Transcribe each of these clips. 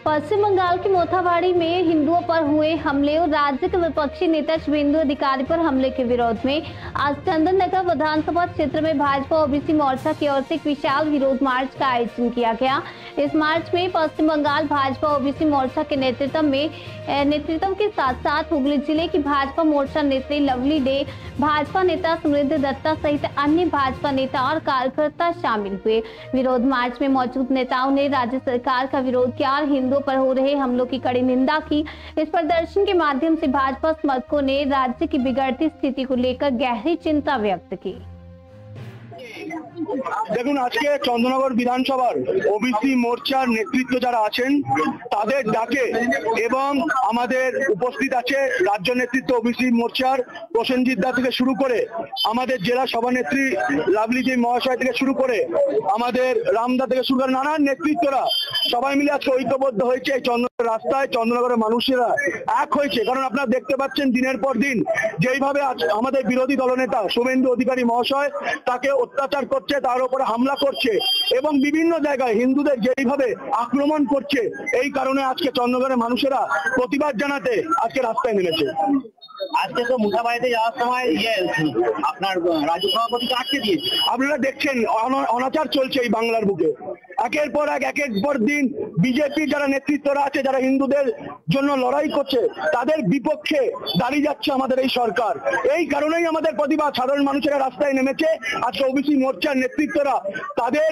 पश्चिम बंगाल के मोथाबाड़ी में हिंदुओं पर हुए हमले और राज्य के विपक्षी नेता शुभेंदु अधिकारी पर हमले के विरोध में आज चंदन नगर विधानसभा क्षेत्र में भाजपा ओबीसी मोर्चा की ओर से एक विशाल विरोध मार्च का आयोजन किया गया। इस मार्च में पश्चिम बंगाल भाजपा ओबीसी मोर्चा के नेतृत्व के साथ साथ हुगली जिले की भाजपा मोर्चा नेत्री लवली डे, भाजपा नेता समृद्ध दत्ता सहित अन्य भाजपा नेता और कार्यकर्ता शामिल हुए। विरोध मार्च में मौजूद नेताओं ने राज्य सरकार का विरोध किया और हिंदुओं पर हो रहे हमलों की कड़ी निंदा की। इस प्रदर्शन के माध्यम से भाजपा समर्थकों ने राज्य की बिगड़ती स्थिति को लेकर गहरी चिंता व्यक्त की। দেখুন, আজকে চন্দ্রনগর বিধানসভার ওবিসি মোর্চার নেতৃত্ব যারা আছেন তাদের ডাকে এবং আমাদের উপস্থিত আছে রাজ্য নেতৃত্ব ওবিসি মোর্চার প্রসেনজিৎ দা থেকে শুরু করে আমাদের জেলা সভানেত্রী লাভলিজি মহাশয় থেকে শুরু করে আমাদের রামদা থেকে শুরু করে নানান নেতৃত্বরা সবাই মিলে আজকে ঐক্যবদ্ধ হয়েছে। এই চন্দ্রনগর রাস্তায় চন্দ্রনগরের মানুষেরা এক হয়েছে, কারণ আপনারা দেখতে পাচ্ছেন দিনের পর দিন যেইভাবে আমাদের বিরোধী দলনেতা শুভেন্দু অধিকারী মহাশয় তাকে অত্যাচার করছে, তার উপরে হামলা করছে এবং বিভিন্ন জায়গায় হিন্দুদের যেইভাবে আক্রমণ করছে, এই কারণে আজকে চন্দ্রনগরের মানুষেরা প্রতিবাদ জানাতে আজকে রাস্তায় নেমেছে। আজকে তো মুথাবাড়িতে যাওয়ার সময় আপনার রাজ্য সভাপতিকে আটকে দিয়েছে। আপনারা দেখছেন অনাচার চলছে এই বাংলার বুকে, একের পর একের পর দিন বিজেপি যারা নেতৃত্বরা আছে, যারা হিন্দুদের জন্য লড়াই করছে, তাদের বিপক্ষে দাঁড়িয়ে যাচ্ছে আমাদের এই সরকার। এই কারণেই আমাদের প্রতিবাদ, সাধারণ মানুষেরা রাস্তায় নেমেছে। আজকে ওবিসি মোর্চার নেতৃত্বরা তাদের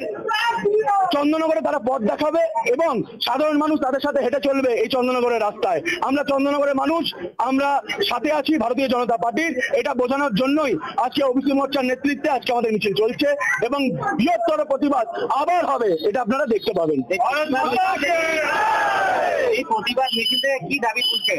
চন্দ্রনগরে তারা পথ দেখাবে এবং সাধারণ মানুষ তাদের সাথে হেঁটে চলবে এই চন্দ্রনগরের রাস্তায়। আমরা চন্দ্রনগরের মানুষ, আমরা সাথে আছি ভারতীয় জনতা পার্টির, এটা বোঝানোর জন্যই আজকে ওবিসি মোর্চার নেতৃত্বে আজকে আমাদের মিছিল চলছে এবং বৃহত্তর প্রতিবাদ আবার হবে, এটা আপনারা দেখতে পাবেন। এই প্রতিবাদ মিছিলে কি দাবি করছে?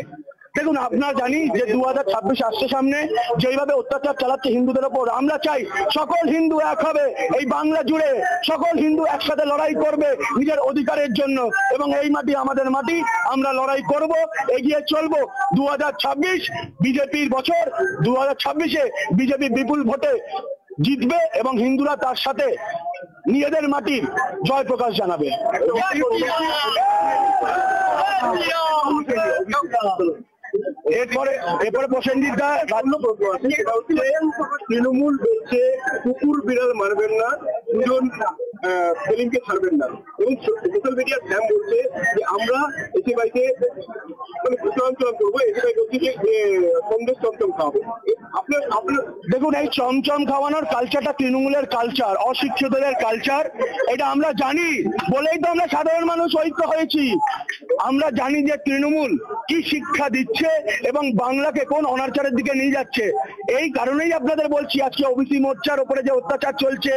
দেখুন, আপনারা জানি যে 2026 আসছে সামনে, যেইভাবে অত্যাচার চালাচ্ছে হিন্দুদের ওপর, আমরা চাই সকল হিন্দু এক হবে, এই বাংলা জুড়ে সকল হিন্দু একসাথে লড়াই করবে নিজের অধিকারের জন্য এবং এই মাটি আমাদের মাটি, আমরা লড়াই করব, এগিয়ে চলবো। 2026 বিজেপির বছর, 2026-এ বিজেপি বিপুল ভোটে জিতবে এবং হিন্দুরা তার সাথে নিজেদের মাটির জয় প্রকাশ জানাবে। এরপরে প্রসেনজিৎ দা তৃণমূল বলছে কুকুর বিড়াল মারবেন না, দুজন সেলিমকে ছাড়বেন না এবং সোশ্যাল মিডিয়ার স্যাম বলছে যে আমরা এসে বাড়িতে চমচম করবো, এসে বাড়ি বলছি যে সন্দেশ চমচম খাওয়াবো। আপনার দেখুন, এই চমচম খাওয়ানোর কালচারটা তৃণমূলের কালচার, অশিক্ষিতদের কালচার, এটা আমরা জানি বলেই তো আমরা সাধারণ মানুষ ঐক্য হয়েছি। আমরা জানি যে তৃণমূল কি শিক্ষা দিচ্ছে এবং বাংলাকে কোন অনাচারের দিকে নিয়ে যাচ্ছে। এই কারণেই আপনাদের বলছি, আজকে ওবিসি মোর্চার উপরে যে অত্যাচার চলছে,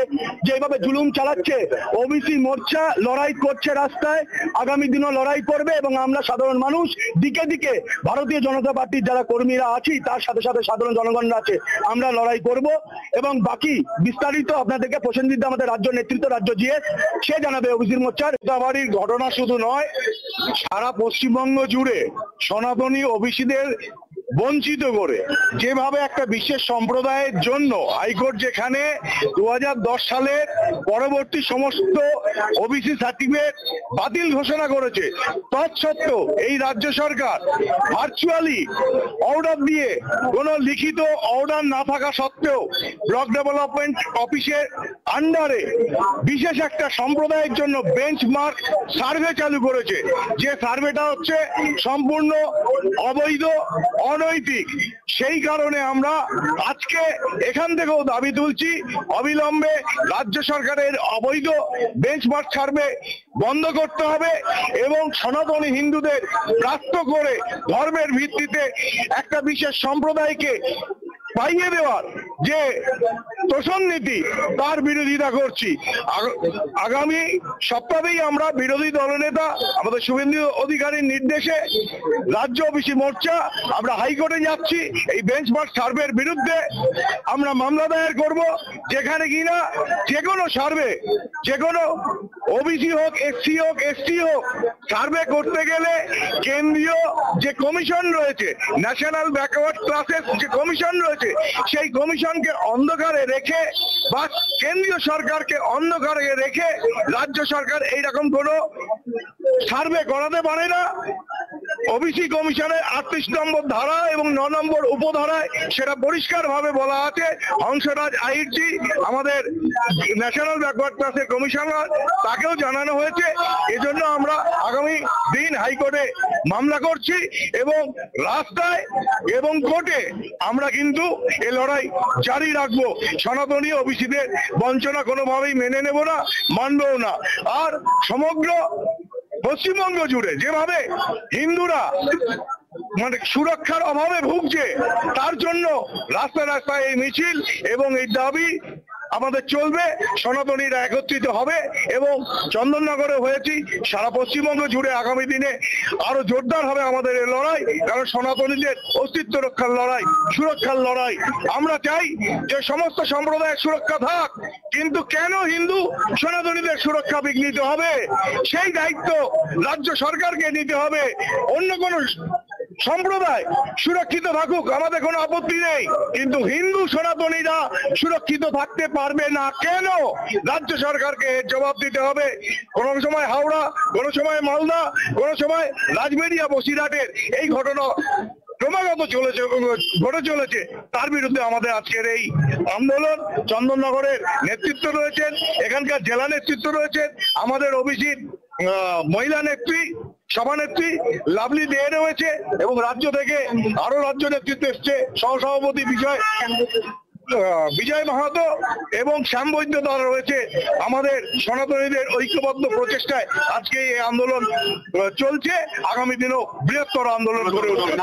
যেভাবে জুলুম চালাচ্ছে, ওবিসি মোর্চা লড়াই করছে রাস্তায়, আগামী দিনও লড়াই করবে এবং আমরা সাধারণ মানুষ দিকে দিকে ভারতীয় জনতা পার্টির যারা কর্মীরা আছি তার সাথে সাথে সাধারণ জনগণরা আছে, আমরা লড়াই করব এবং বাকি বিস্তারিত আপনাদেরকে প্রসেনজিৎ দা আমাদের রাজ্য নেতৃত্ব, রাজ্য জিএস, সে জানাবে ওবিসি মোর্চার। মোথাবাড়ির ঘটনা শুধু নয়, সারা পশ্চিমবঙ্গ জুড়ে সনাতনী ওবিসিদের বঞ্চিত করে যেভাবে একটা বিশেষ সম্প্রদায়ের জন্য হাইকোর্ট যেখানে 2010 সালের পরবর্তী সমস্ত ওবিসি সার্টিফিকেট বাতিল ঘোষণা করেছে, তৎসত্ত্বেও এই রাজ্য সরকার ভার্চুয়ালি অর্ডার দিয়ে কোনো লিখিত অর্ডার না থাকা সত্ত্বেও ব্লক ডেভেলপমেন্ট অফিসের আন্ডারে বিশেষ একটা সম্প্রদায়ের জন্য বেঞ্চমার্ক সার্ভে চালু করেছে, যে সার্ভেটা হচ্ছে সম্পূর্ণ অবৈধ, অনৈতিক। সেই কারণে আমরা আজকে এখান থেকেও দাবি তুলছি, অবিলম্বে রাজ্য সরকারের অবৈধ বেঞ্চমার্ক সার্ভে বন্ধ করতে হবে এবং সনাতনী হিন্দুদের প্রাপ্ত করে ধর্মের ভিত্তিতে একটা বিশেষ সম্প্রদায়কে পাইয়ে দেওয়ার যে তোষণ নীতি, তার বিরোধিতা করছি। আগামী সপ্তাহেই আমরা বিরোধী দলনেতা আমাদের শুভেন্দু অধিকারীর নির্দেশে রাজ্য ওবিসি মোর্চা আমরা হাইকোর্টে যাচ্ছি। এই বেঞ্চমার্ক সার্ভের বিরুদ্ধে আমরা মামলা দায়ের করব, যেখানে কিনা যে কোনো সার্ভে, যে কোনো ওবিসি হোক, এসসি হোক, এসটি হোক, সার্ভে করতে গেলে কেন্দ্রীয় যে কমিশন রয়েছে, ন্যাশনাল ব্যাকওয়ার্ড ক্লাসেস যে কমিশন রয়েছে, সেই কমিশনকে অন্ধকারে রেখে বা কেন্দ্রীয় সরকারকে অন্ধকারে রেখে রাজ্য সরকার এইরকম কোনো সার্ভে করাতে পারে না। ওবিসি কমিশনের 38 নম্বর ধারা এবং 9 নম্বর উপধারায় সেটা পরিষ্কার ভাবে বলা আছে। হংসরাজ আইচি আমাদের ন্যাশনাল ব্যাকওয়ার্ড ক্লাসের কমিশনার, তাকেও জানানো হয়েছে। এজন্য আমরা আগামী দিন হাইকোর্টে মামলা করছি এবং রাস্তায় এবং কোর্টে আমরা কিন্তু এই লড়াই জারি রাখবো। সনাতনী ওবিসিদের বঞ্চনা কোনোভাবেই মেনে নেব না, মানবও না। আর সমগ্র পশ্চিমবঙ্গ জুড়ে যেভাবে হিন্দুরা মানে সুরক্ষার অভাবে ভুগছে, তার জন্য রাস্তায় রাস্তায় এই মিছিল এবং এই দাবি আমাদের চলবে। সনাতনীরা একত্রিত হবে এবং চন্দননগরে হয়েছি, সারা পশ্চিমবঙ্গ জুড়ে আগামী দিনে আরো জোরদার হবে আমাদের এই লড়াই। কারণ সনাতনীদের অস্তিত্ব রক্ষার লড়াই, সুরক্ষার লড়াই। আমরা চাই যে সমস্ত সম্প্রদায়ের সুরক্ষা থাক, কিন্তু কেন হিন্দু সনাতনীদের সুরক্ষা বিঘ্নিত হবে সেই দায়িত্ব রাজ্য সরকারকে নিতে হবে। অন্য কোন সম্প্রদায় সুরক্ষিত থাকুক, আমাদের কোনো আপত্তি নেই, কিন্তু হিন্দু সনাতনীরা সুরক্ষিত থাকতে পারবে না কেন? রাজ্য সরকারকে জবাব দিতে হবে। কোন সময় হাওড়া, কোন সময় মালদা, কোন সময় রাজবেরিয়া বসিরহাটের এই ঘটনা ক্রমাগত ঘটে চলেছে। তার বিরুদ্ধে আমাদের আজকের এই আন্দোলন। চন্দননগরের নেতৃত্ব রয়েছেন, এখানকার জেলা নেতৃত্ব রয়েছেন, আমাদের ওবিসির মহিলা নেত্রী, সভানেত্রী লাভলি দে রয়েছে এবং রাজ্য থেকে আরো রাজ্য নেতৃত্ব এসছে, সহসভাপতি বিজয় মাহাতো এবং শ্যাম বৈদ্য দ্বারা রয়েছে। আমাদের সনাতনীদের ঐক্যবদ্ধ প্রচেষ্টায় আজকে এই আন্দোলন চলছে, আগামী দিনেও বৃহত্তর আন্দোলন গড়ে উঠবে।